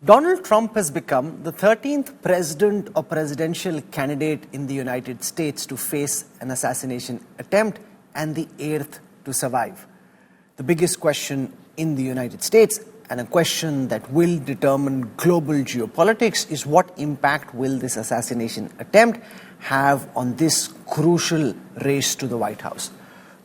Donald Trump has become the 13th president or presidential candidate in the United States to face an assassination attempt and the 8th to survive. The biggest question in the United States, and a question that will determine global geopolitics, is what impact will this assassination attempt have on this crucial race to the White House?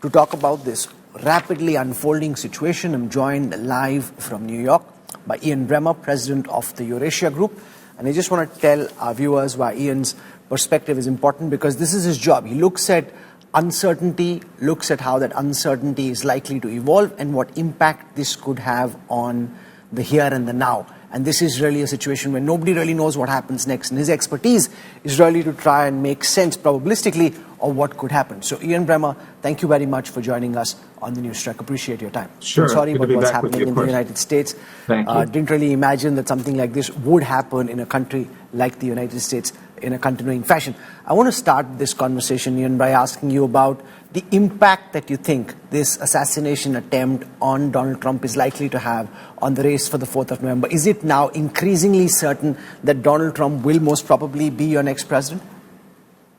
To talk about this rapidly unfolding situation, I'm joined live from New York by Ian Bremmer, President of the Eurasia Group. And I just want to tell our viewers why Ian's perspective is important, because this is his job. He looks at uncertainty, looks at how that uncertainty is likely to evolve and what impact this could have on the here and the now. And this is really a situation where nobody really knows what happens next. And his expertise is really to try and make sense probabilistically of what could happen. So Ian Bremmer, thank you very much for joining us on the News Track. Appreciate your time. Sure. I'm sorry about what's happening in the United States. Thank you. Didn't really imagine that something like this would happen in a country like the United States in a continuing fashion. I want to start this conversation, Ian, by asking you about the impact that you think this assassination attempt on Donald Trump is likely to have on the race for the 4th of November. Is it now increasingly certain that Donald Trump will most probably be your next president?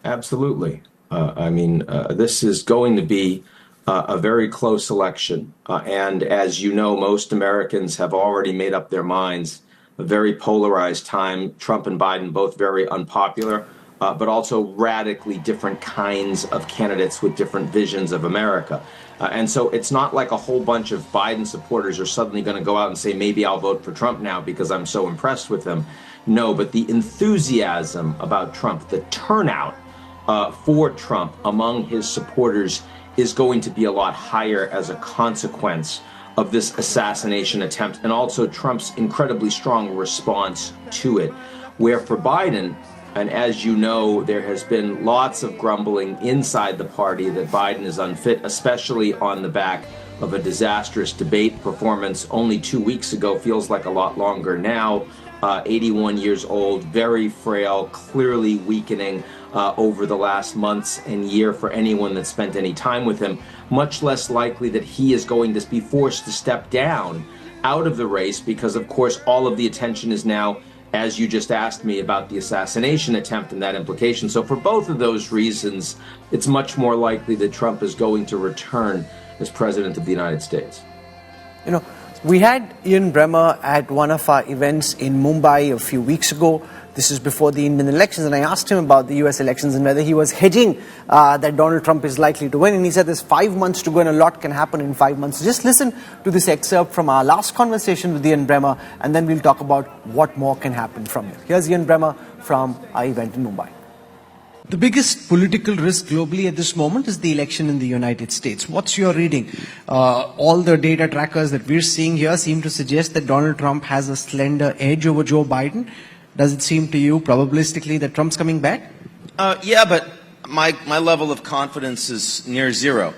Absolutely. This is going to be a very close election. And as you know, most Americans have already made up their minds. A very polarized time. Trump and Biden, both very unpopular, but also radically different kinds of candidates with different visions of America. And so it's not like a whole bunch of Biden supporters are suddenly going to go out and say, maybe I'll vote for Trump now because I'm so impressed with him. No, but the enthusiasm about Trump, the turnout for Trump among his supporters is going to be a lot higher as a consequence of this assassination attempt, and also Trump's incredibly strong response to it. Where for Biden, and as you know, there has been lots of grumbling inside the party that Biden is unfit, especially on the back of a disastrous debate performance only 2 weeks ago, feels like a lot longer now. 81 years old, very frail, clearly weakening over the last months and year for anyone that spent any time with him. Much less likely that he is going to be forced to step down out of the race because, of course, all of the attention is now, as you just asked me, about the assassination attempt and that implication. So for both of those reasons, it's much more likely that Trump is going to return as president of the United States. You know, we had Ian Bremmer at one of our events in Mumbai a few weeks ago. This is before the Indian elections, and I asked him about the U.S. elections and whether he was hedging that Donald Trump is likely to win. And he said there's 5 months to go and a lot can happen in 5 months. So just listen to this excerpt from our last conversation with Ian Bremmer, and then we'll talk about what more can happen from here. Here's Ian Bremmer from our event in Mumbai. The biggest political risk globally at this moment is the election in the United States. What's your reading? All the data trackers that we're seeing here seem to suggest that Donald Trump has a slender edge over Joe Biden. Does it seem to you probabilistically that Trump's coming back? Yeah, but my level of confidence is near zero.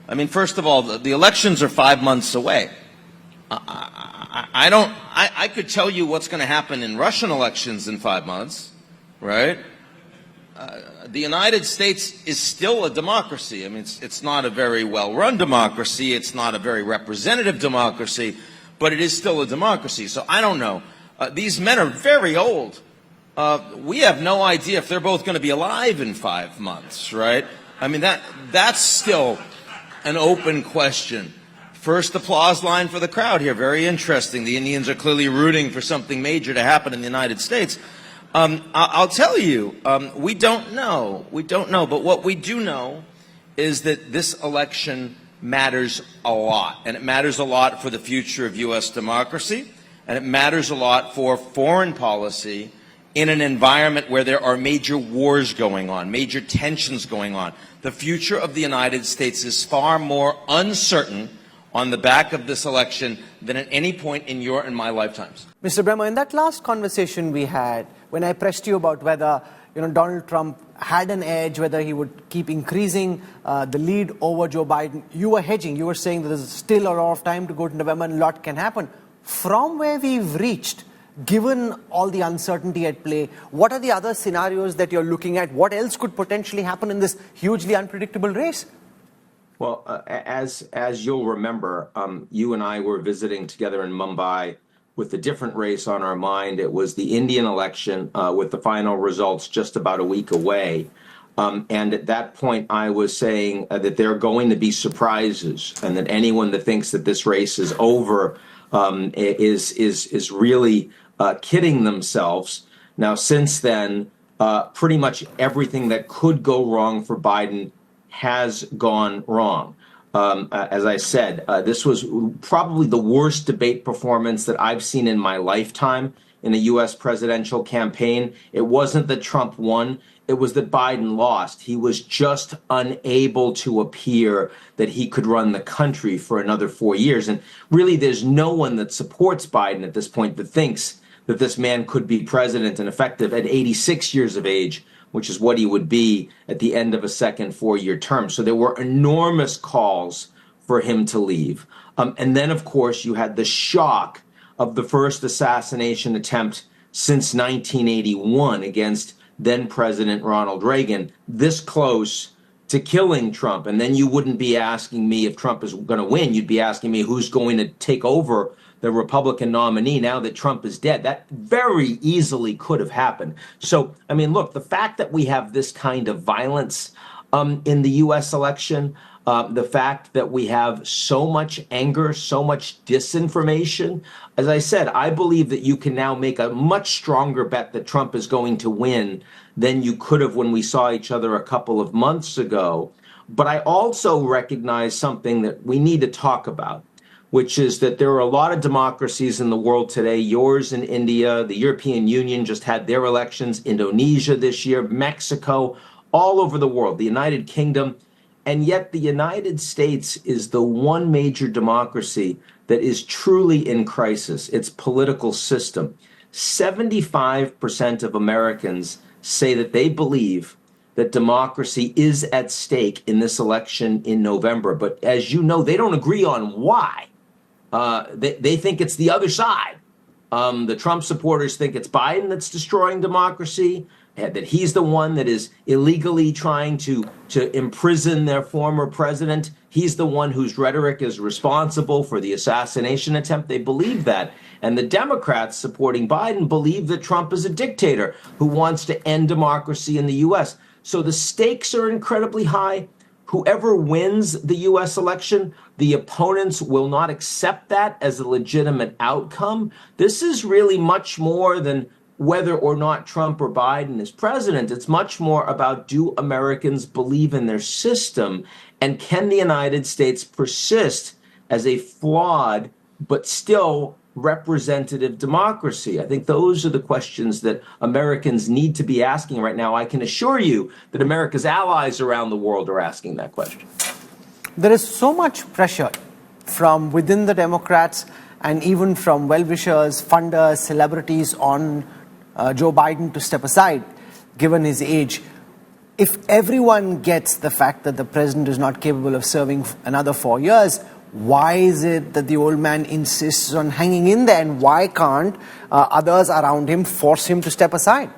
I mean, first of all, the elections are 5 months away. I could tell you what's going to happen in Russian elections in 5 months, right? The United States is still a democracy. I mean, it's not a very well-run democracy. It's not a very representative democracy, but it is still a democracy. So I don't know. These men are very old. We have no idea if they're both going to be alive in 5 months, right? I mean, that's still an open question. First applause line for the crowd here. Very interesting. The Indians are clearly rooting for something major to happen in the United States. I'll tell you, we don't know. We don't know. But what we do know is that this election matters a lot. And it matters a lot for the future of U.S. democracy. And it matters a lot for foreign policy in an environment where there are major wars going on, major tensions going on. The future of the United States is far more uncertain on the back of this election than at any point in your and my lifetimes. Mr. Bremmer, in that last conversation we had, when I pressed you about whether Donald Trump had an edge, whether he would keep increasing the lead over Joe Biden, you were hedging. You were saying that there's still a lot of time to go to November and a lot can happen. From where we've reached, given all the uncertainty at play, what are the other scenarios that you're looking at? What else could potentially happen in this hugely unpredictable race? Well, as you'll remember, you and I were visiting together in Mumbai with a different race on our mind. It was the Indian election, with the final results just about a week away. And at that point, I was saying that there are going to be surprises, and that anyone that thinks that this race is over is really kidding themselves. Now, since then, pretty much everything that could go wrong for Biden has gone wrong. As I said, this was probably the worst debate performance that I've seen in my lifetime in a U.S. presidential campaign. It wasn't that Trump won. It was that Biden lost. He was just unable to appear that he could run the country for another 4 years. And really, there's no one that supports Biden at this point that thinks that this man could be president and effective at 86 years of age, which is what he would be at the end of a second 4-year term. So there were enormous calls for him to leave. And then, of course, you had the shock of the first assassination attempt since 1981 against then President Ronald Reagan, this close to killing Trump. And then you wouldn't be asking me if Trump is going to win. You'd be asking me who's going to take over the Republican nominee now that Trump is dead. That very easily could have happened. So, I mean, look, the fact that we have this kind of violence in the U.S. election, the fact that we have so much anger, so much disinformation. As I said, I believe that you can now make a much stronger bet that Trump is going to win than you could have when we saw each other a couple of months ago. But I also recognize something that we need to talk about, which is that there are a lot of democracies in the world today, yours in India, the European Union just had their elections, Indonesia this year, Mexico, all over the world, the United Kingdom. And yet the United States is the one major democracy that is truly in crisis, its political system. 75% of Americans say that they believe that democracy is at stake in this election in November. But as you know, they don't agree on why. They think it's the other side. The Trump supporters think it's Biden that's destroying democracy, that he's the one that is illegally trying to imprison their former president. He's the one whose rhetoric is responsible for the assassination attempt. They believe that. And the Democrats supporting Biden believe that Trump is a dictator who wants to end democracy in the U.S. So the stakes are incredibly high. Whoever wins the U.S. election, the opponents will not accept that as a legitimate outcome. This is really much more than whether or not Trump or Biden is president. It's much more about, do Americans believe in their system, and can the United States persist as a flawed but still representative democracy? I think those are the questions that Americans need to be asking right now. I can assure you that America's allies around the world are asking that question. There is so much pressure from within the Democrats and even from well-wishers, funders, celebrities on Joe Biden to step aside, given his age. If everyone gets the fact that the president is not capable of serving another 4 years, why is it that the old man insists on hanging in there, and why can't others around him force him to step aside?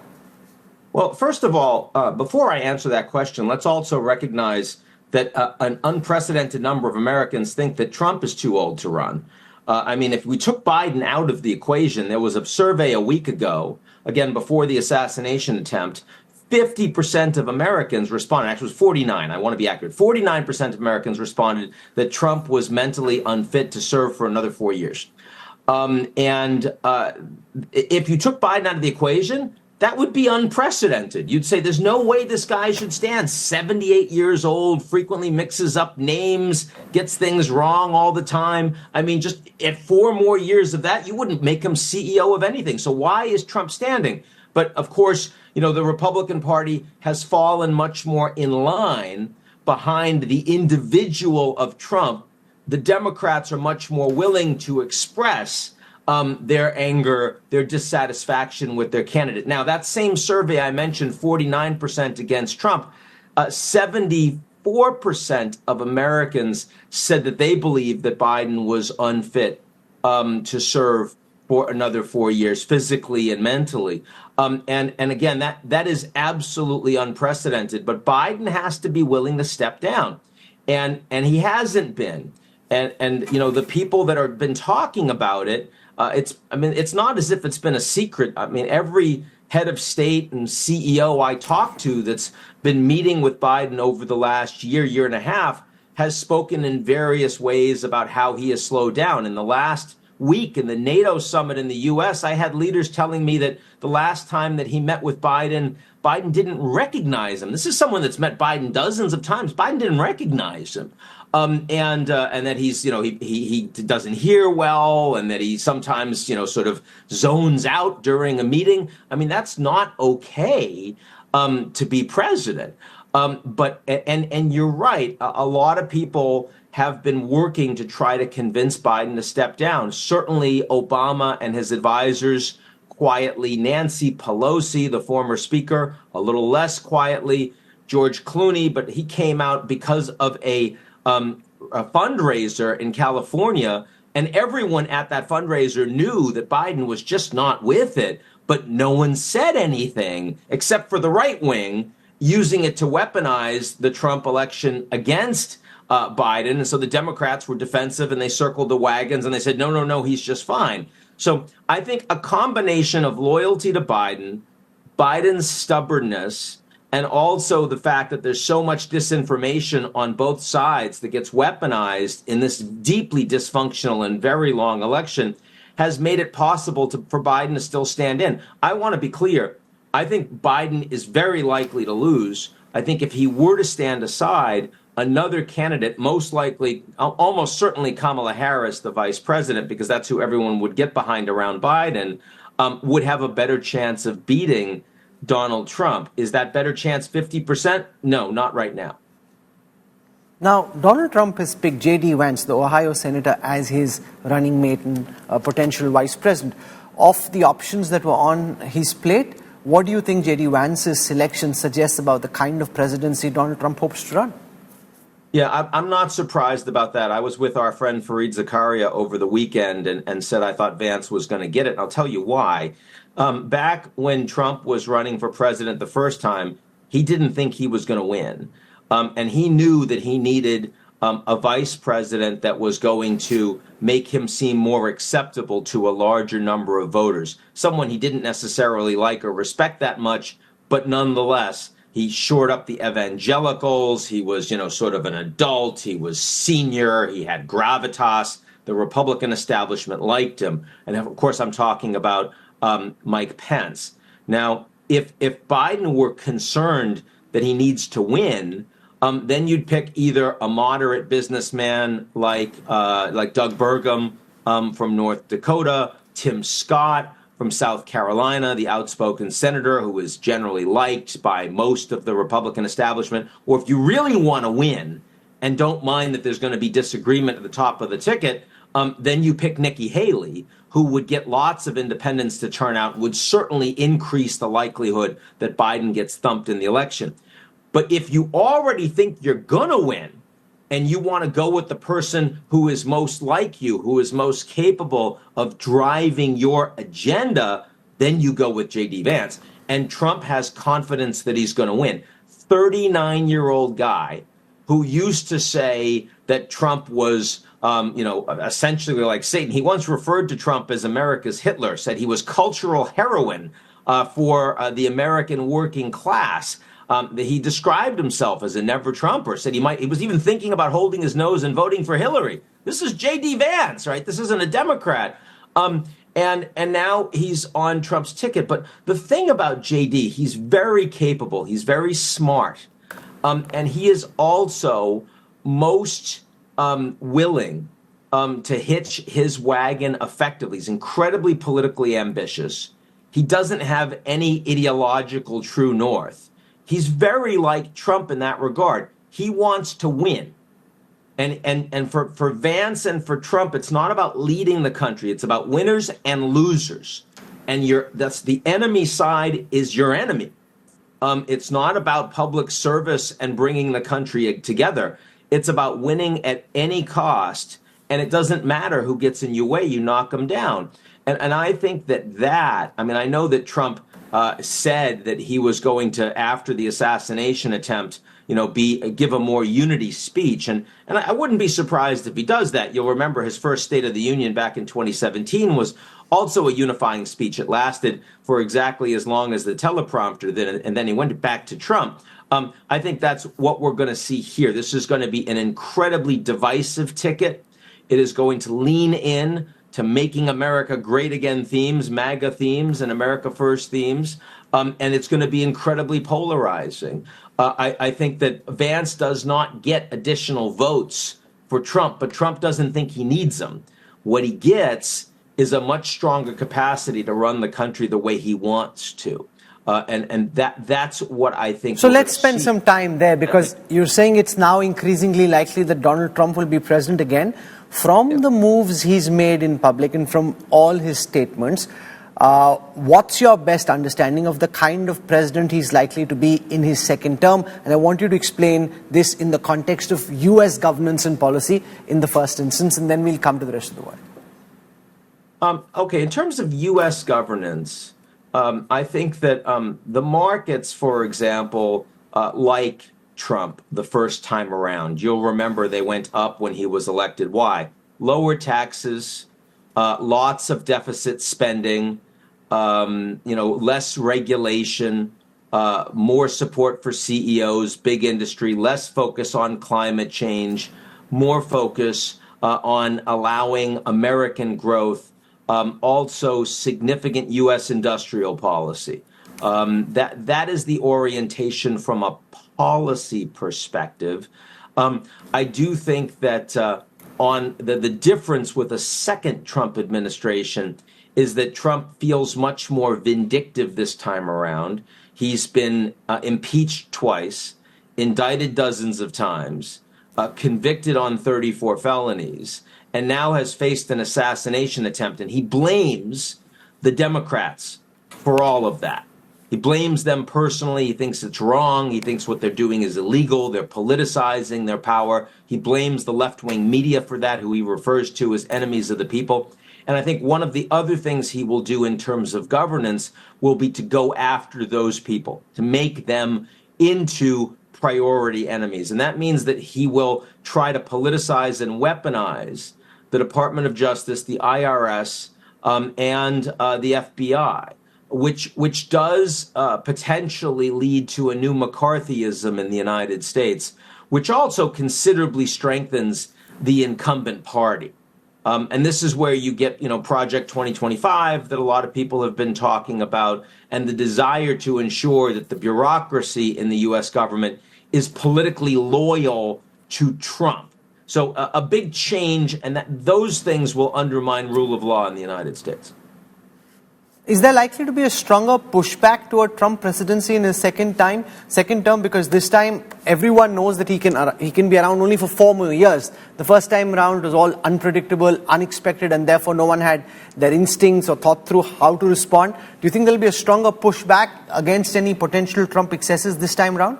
Well, first of all, before I answer that question, let's also recognize that an unprecedented number of Americans think that Trump is too old to run. I mean, if we took Biden out of the equation, there was a survey a week ago, again, before the assassination attempt, 50% of Americans responded, actually it was 49, I want to be accurate, 49% of Americans responded that Trump was mentally unfit to serve for another 4 years. If you took Biden out of the equation, that would be unprecedented. You'd say there's no way this guy should stand. 78 years old, frequently mixes up names, gets things wrong all the time. I mean, just at 4 more years of that, you wouldn't make him CEO of anything. So why is Trump standing? But of course, you know, the Republican Party has fallen much more in line behind the individual of Trump. The Democrats are much more willing to express their anger, their dissatisfaction with their candidate. Now, that same survey I mentioned, 49% against Trump, 74% of Americans said that they believed that Biden was unfit to serve for another 4 years, physically and mentally. And again, that is absolutely unprecedented. But Biden has to be willing to step down, and he hasn't been. And you know, the people that have been talking about it, It's not as if it's been a secret. I mean, every head of state and CEO I talk to that's been meeting with Biden over the last year and a half has spoken in various ways about how he has slowed down. In the last week in the NATO summit in the U.S., I had leaders telling me that the last time that he met with Biden, Biden didn't recognize him. This is someone that's met Biden dozens of times. Biden didn't recognize him. And that he's, he doesn't hear well, and that he sometimes, sort of zones out during a meeting. I mean, that's not okay to be president. And you're right. A lot of people have been working to try to convince Biden to step down. Certainly, Obama and his advisors quietly. Nancy Pelosi, the former speaker, a little less quietly. George Clooney, but he came out because of a fundraiser in California, and everyone at that fundraiser knew that Biden was just not with it, but no one said anything except for the right wing using it to weaponize the Trump election against Biden. And so the Democrats were defensive, and they circled the wagons, and they said, no, he's just fine. So I think a combination of loyalty to Biden, Biden's stubbornness, and also the fact that there's so much disinformation on both sides that gets weaponized in this deeply dysfunctional and very long election has made it possible for Biden to still stand in. I want to be clear. I think Biden is very likely to lose. I think if he were to stand aside, another candidate, most likely, almost certainly Kamala Harris, the vice president, because that's who everyone would get behind around Biden, would have a better chance of beating Donald Trump. Is that better chance 50%? No, not right now. Now, Donald Trump has picked J.D. Vance, the Ohio senator, as his running mate and potential vice president. Of the options that were on his plate, what do you think J.D. Vance's selection suggests about the kind of presidency Donald Trump hopes to run? Yeah, I'm not surprised about that. I was with our friend Fareed Zakaria over the weekend and said I thought Vance was going to get it. And I'll tell you why. Back when Trump was running for president the first time, he didn't think he was going to win. And he knew that he needed a vice president that was going to make him seem more acceptable to a larger number of voters. Someone he didn't necessarily like or respect that much, but nonetheless, he shored up the evangelicals. He was, sort of an adult. He was senior. He had gravitas. The Republican establishment liked him. And of course, I'm talking about Mike Pence. Now, if Biden were concerned that he needs to win, then you'd pick either a moderate businessman like Doug Burgum from North Dakota, Tim Scott from South Carolina, the outspoken senator who is generally liked by most of the Republican establishment. Or if you really want to win and don't mind that there's going to be disagreement at the top of the ticket, then you pick Nikki Haley, who would get lots of independents to turn out, would certainly increase the likelihood that Biden gets thumped in the election. But if you already think you're going to win, and you want to go with the person who is most like you, who is most capable of driving your agenda, then you go with J.D. Vance. And Trump has confidence that he's going to win. 39-year-old guy who used to say that Trump was, essentially like Satan. He once referred to Trump as America's Hitler, said he was cultural heroin for the American working class. He described himself as a never Trumper, said he was even thinking about holding his nose and voting for Hillary. This is J.D. Vance, right? This isn't a Democrat. And now he's on Trump's ticket. But the thing about J.D., he's very capable. He's very smart. And he is also most willing to hitch his wagon effectively. He's incredibly politically ambitious. He doesn't have any ideological true north. He's very like Trump in that regard. He wants to win. And for Vance and for Trump, it's not about leading the country. It's about winners and losers. And that's the enemy side is your enemy. It's not about public service and bringing the country together. It's about winning at any cost. And it doesn't matter who gets in your way. You knock them down. And I think I know that Trump said that he was going to, after the assassination attempt, give a more unity speech. And I wouldn't be surprised if he does that. You'll remember his first State of the Union back in 2017 was also a unifying speech. It lasted for exactly as long as the teleprompter did, and then he went back to Trump. I think that's what we're going to see here. This is going to be an incredibly divisive ticket. It is going to lean in to making America great again themes, MAGA themes, and America First themes. And it's going to be incredibly polarizing. I think that Vance does not get additional votes for Trump, but Trump doesn't think he needs them. What he gets is a much stronger capacity to run the country the way he wants to. And that's what I think. So let's spend some time there, because you're saying it's now increasingly likely that Donald Trump will be president again. From the moves he's made in public and from all his statements, what's your best understanding of the kind of president he's likely to be in his second term? And I want you to explain this in the context of U.S. governance and policy in the first instance, and then we'll come to the rest of the world. Okay, in terms of U.S. governance, I think that the markets, for example, like Trump the first time around, you'll remember they went up when he was elected. Why? Lower taxes, lots of deficit spending, less regulation, more support for CEOs, big industry, less focus on climate change, more focus on allowing American growth. Also significant U.S. industrial policy. That is the orientation from a policy perspective. I do think that on the difference with a second Trump administration is that Trump feels much more vindictive this time around. He's been impeached twice, indicted dozens of times, convicted on 34 felonies, and now has faced an assassination attempt. And he blames the Democrats for all of that. He blames them personally. He thinks it's wrong. He thinks what they're doing is illegal. They're politicizing their power. He blames the left-wing media for that, who he refers to as enemies of the people. And I think one of the other things he will do in terms of governance will be to go after those people, to make them into priority enemies. And that means that he will try to politicize and weaponize the Department of Justice, the IRS, and the FBI, which does potentially lead to a new McCarthyism in the United States, which also considerably strengthens the incumbent party. And this is where you get, Project 2025 that a lot of people have been talking about, and the desire to ensure that the bureaucracy in the U.S. government is politically loyal to Trump. So a big change, and those things will undermine rule of law in the United States. Is there likely to be a stronger pushback to a Trump presidency in his second term? Because this time everyone knows that he can be around only for 4 more years. The first time around was all unpredictable, unexpected, and therefore no one had their instincts or thought through how to respond. Do you think there'll be a stronger pushback against any potential Trump excesses this time around?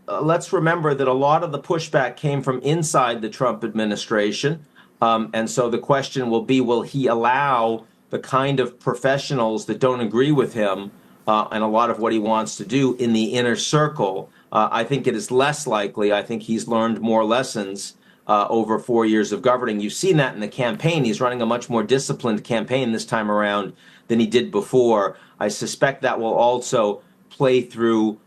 Let's remember that a lot of the pushback came from inside the Trump administration. And so the question will be, will he allow the kind of professionals that don't agree with him and a lot of what he wants to do in the inner circle? I think it is less likely. I think he's learned more lessons over 4 years of governing. You've seen that in the campaign. He's running a much more disciplined campaign this time around than he did before. I suspect that will also play through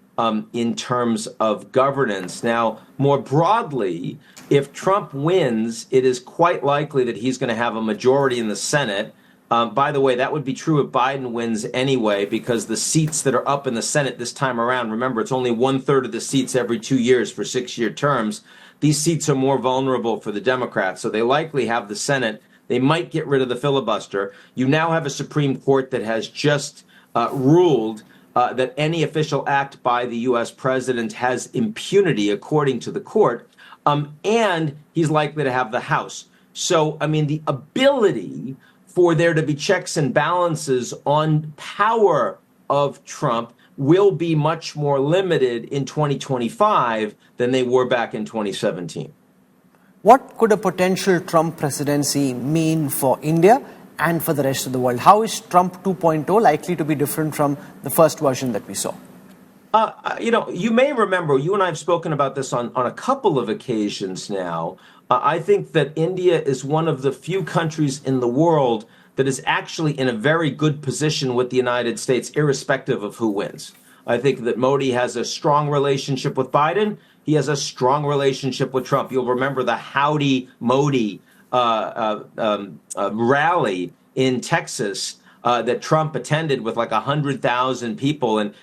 in terms of governance. Now, more broadly, if Trump wins, it is quite likely that he's going to have a majority in the Senate. By the way, that would be true if Biden wins anyway, because the seats that are up in the Senate this time around, remember, it's only 1/3 of the seats every 2 years for 6-year terms. These seats are more vulnerable for the Democrats, so they likely have the Senate. They might get rid of the filibuster. You now have a Supreme Court that has just ruled that any official act by the U.S. president has impunity, according to the court, and he's likely to have the House. So, the ability for there to be checks and balances on power of Trump will be much more limited in 2025 than they were back in 2017. What could a potential Trump presidency mean for India and for the rest of the world? How is Trump 2.0 likely to be different from the first version that we saw? You may remember, you and I have spoken about this on a couple of occasions now. I think that India is one of the few countries in the world that is actually in a very good position with the United States, irrespective of who wins. I think that Modi has a strong relationship with Biden. He has a strong relationship with Trump. You'll remember the Howdy Modi rally in Texas that Trump attended with like 100,000 people. And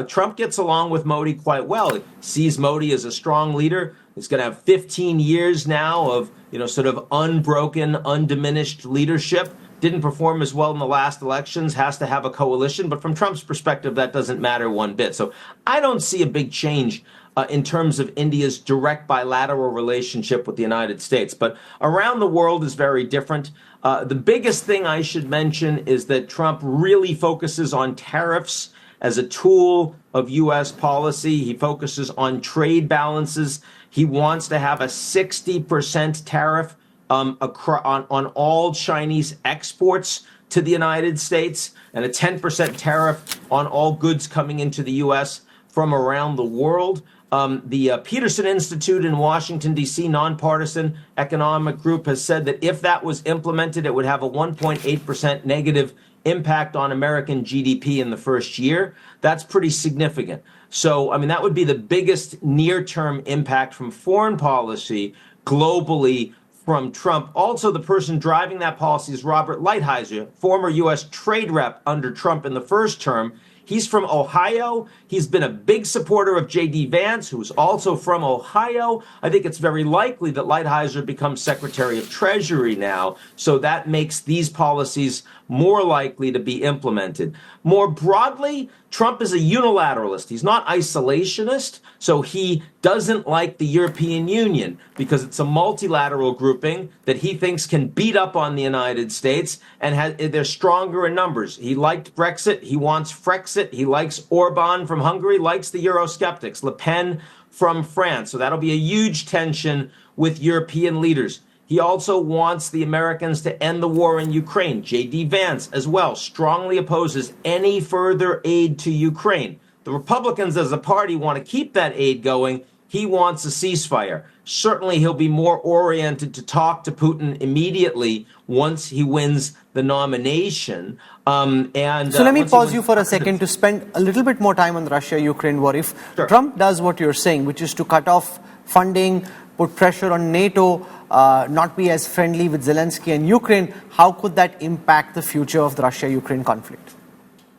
Trump gets along with Modi quite well. He sees Modi as a strong leader. He's going to have 15 years now of, sort of unbroken, undiminished leadership. Didn't perform as well in the last elections, has to have a coalition. But from Trump's perspective, that doesn't matter one bit. So I don't see a big change in terms of India's direct bilateral relationship with the United States. But around the world is very different. The biggest thing I should mention is that Trump really focuses on tariffs as a tool of U.S. policy. He focuses on trade balances. He wants to have a 60% tariff on all Chinese exports to the United States and a 10% tariff on all goods coming into the U.S. from around the world. The Peterson Institute in Washington, D.C., nonpartisan economic group has said that if that was implemented, it would have a 1.8% negative impact on American GDP in the first year. That's pretty significant. So, that would be the biggest near-term impact from foreign policy globally from Trump. Also, the person driving that policy is Robert Lighthizer, former U.S. trade rep under Trump in the first term. He's from Ohio. He's been a big supporter of J.D. Vance, who's also from Ohio. I think it's very likely that Lighthizer becomes Secretary of Treasury now, so that makes these policies more likely to be implemented. More broadly, Trump is a unilateralist. He's not isolationist, so he doesn't like the European Union because it's a multilateral grouping that he thinks can beat up on the United States, and they're stronger in numbers. He liked Brexit. He wants Frexit. He likes Orban from Hungary, likes the Eurosceptics, Le Pen from France. So that'll be a huge tension with European leaders. He also wants the Americans to end the war in Ukraine. J.D. Vance, as well, strongly opposes any further aid to Ukraine. The Republicans, as a party, want to keep that aid going. He wants a ceasefire. Certainly, he'll be more oriented to talk to Putin immediately once he wins the nomination. So let me pause you for a second to spend a little bit more time on the Russia-Ukraine war. If Trump does what you're saying, which is to cut off funding, put pressure on NATO, not be as friendly with Zelensky and Ukraine, how could that impact the future of the Russia-Ukraine conflict?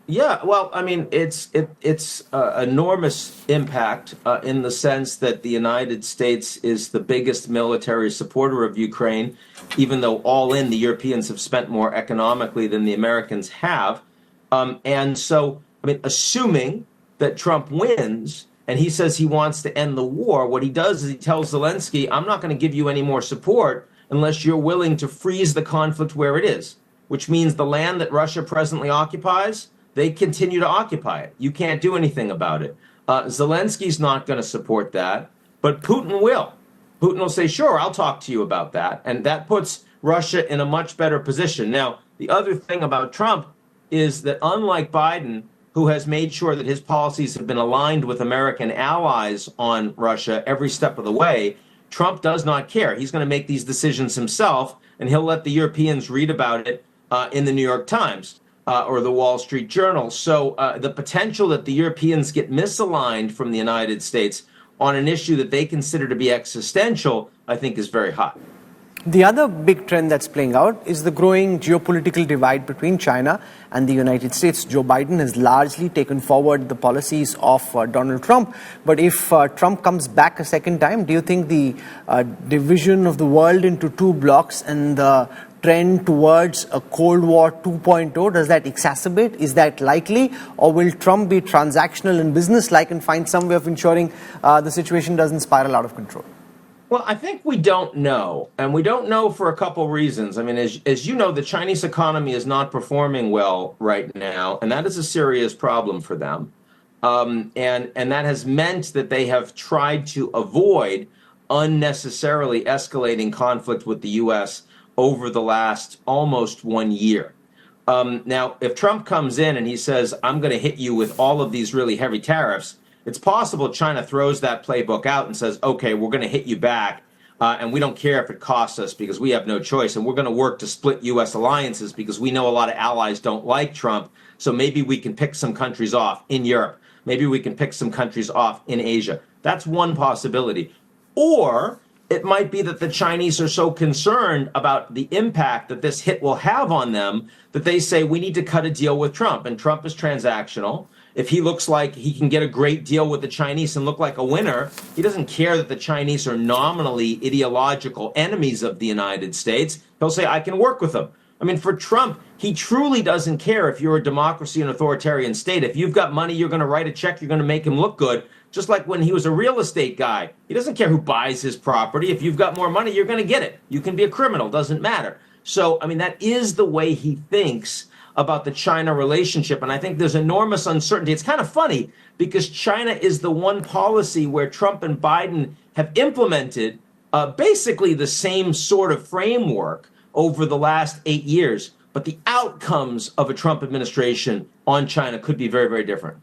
Yeah, well, it's enormous impact in the sense that the United States is the biggest military supporter of Ukraine, even though all in the Europeans have spent more economically than the Americans have. And so, assuming that Trump wins and he says he wants to end the war, what he does is he tells Zelensky, I'm not going to give you any more support unless you're willing to freeze the conflict where it is, which means the land that Russia presently occupies, they continue to occupy it. You can't do anything about it. Zelensky's not going to support that, but Putin will. Putin will say, sure, I'll talk to you about that. And that puts Russia in a much better position. Now, the other thing about Trump is that unlike Biden, who has made sure that his policies have been aligned with American allies on Russia every step of the way, Trump does not care. He's going to make these decisions himself, and he'll let the Europeans read about it in the New York Times or the Wall Street Journal. So the potential that the Europeans get misaligned from the United States on an issue that they consider to be existential, I think is very high. The other big trend that's playing out is the growing geopolitical divide between China and the United States. Joe Biden has largely taken forward the policies of Donald Trump. But if Trump comes back a second time, do you think the division of the world into two blocks and the trend towards a Cold War 2.0, does that exacerbate? Is that likely? Or will Trump be transactional and business-like and find some way of ensuring the situation doesn't spiral out of control? Well, I think we don't know, and we don't know for a couple reasons. As you know, the Chinese economy is not performing well right now, and that is a serious problem for them. And that has meant that they have tried to avoid unnecessarily escalating conflict with the U.S. over the last almost 1 year. Now, if Trump comes in and he says, I'm going to hit you with all of these really heavy tariffs, It's possible China throws that playbook out and says, okay, we're going to hit you back. And we don't care if it costs us because we have no choice. And we're going to work to split U.S. alliances because we know a lot of allies don't like Trump. So maybe we can pick some countries off in Europe. Maybe we can pick some countries off in Asia. That's one possibility. Or it might be that the Chinese are so concerned about the impact that this hit will have on them that they say we need to cut a deal with Trump. And Trump is transactional. If he looks like he can get a great deal with the Chinese and look like a winner, he doesn't care that the Chinese are nominally ideological enemies of the United States. He'll say, I can work with them. I mean, for Trump, he truly doesn't care if you're a democracy and authoritarian state. If you've got money, you're going to write a check, you're going to make him look good. Just like when he was a real estate guy. He doesn't care who buys his property. If you've got more money, you're going to get it. You can be a criminal, doesn't matter. So, I mean, that is the way he thinks about the China relationship. And I think there's enormous uncertainty. It's kind of funny because China is the one policy where Trump and Biden have implemented basically the same sort of framework over the last 8 years. But the outcomes of a Trump administration on China could be very, very different.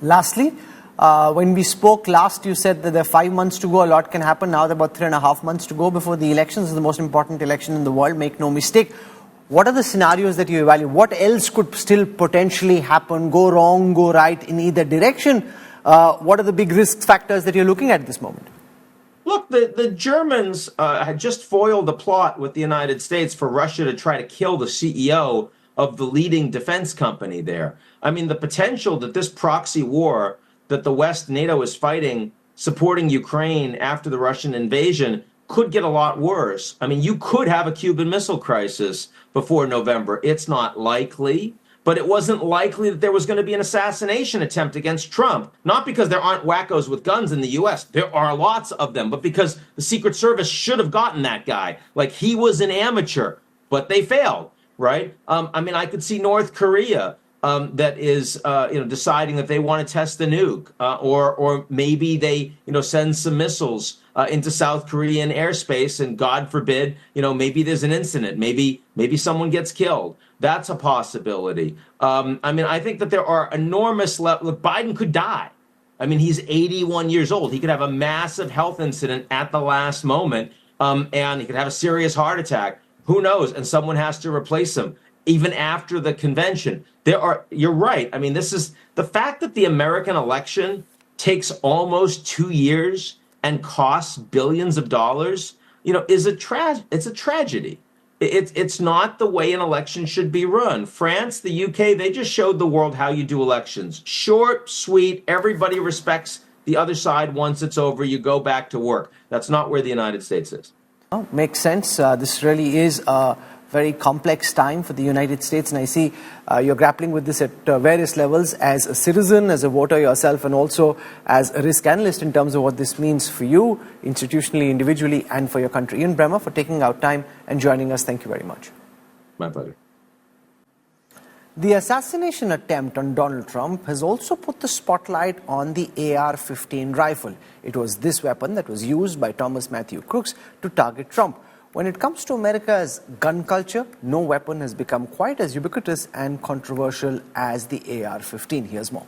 Lastly, when we spoke last, you said that there are 5 months to go. A lot can happen. Now there are about 3.5 months to go before the elections. It's the most important election in the world. Make no mistake. What are the scenarios that you evaluate? What else could still potentially happen, go wrong, go right in either direction? What are the big risk factors that you're looking at this moment? Look, the Germans had just foiled a plot with the United States for Russia to try to kill the CEO of the leading defense company there. I mean, the potential that this proxy war that the West, NATO, is fighting, supporting Ukraine after the Russian invasion, could get a lot worse. I mean, you could have a Cuban Missile Crisis before November. It's not likely, but it wasn't likely that there was going to be an assassination attempt against Trump. Not because there aren't wackos with guns in the U.S. There are lots of them, but because the Secret Service should have gotten that guy. Like, he was an amateur, but they failed, right? I mean, I could see North Korea that is, deciding that they want to test the nuke, or maybe they, send some missiles into South Korean airspace, and God forbid, maybe there's an incident, maybe someone gets killed. That's a possibility. I mean, I think that there are enormous look, Biden could die. I mean, he's 81 years old. He could have a massive health incident at the last moment, and he could have a serious heart attack. Who knows? And someone has to replace him. Even after the convention, you're right. I mean, this is the fact that the American election takes almost 2 years and costs billions of dollars, is it's a tragedy. It's not the way an election should be run. France, the UK, they just showed the world how you do elections. Short, sweet, everybody respects the other side. Once it's over, you go back to work. That's not where the United States is. Oh, makes sense. This really is a very complex time for the United States, and I see you're grappling with this at various levels as a citizen, as a voter yourself, and also as a risk analyst in terms of what this means for you, institutionally, individually, and for your country. Ian Bremmer, for taking out time and joining us. Thank you very much. My pleasure. The assassination attempt on Donald Trump has also put the spotlight on the AR-15 rifle. It was this weapon that was used by Thomas Matthew Crooks to target Trump. When it comes to America's gun culture, no weapon has become quite as ubiquitous and controversial as the AR-15. Here's more.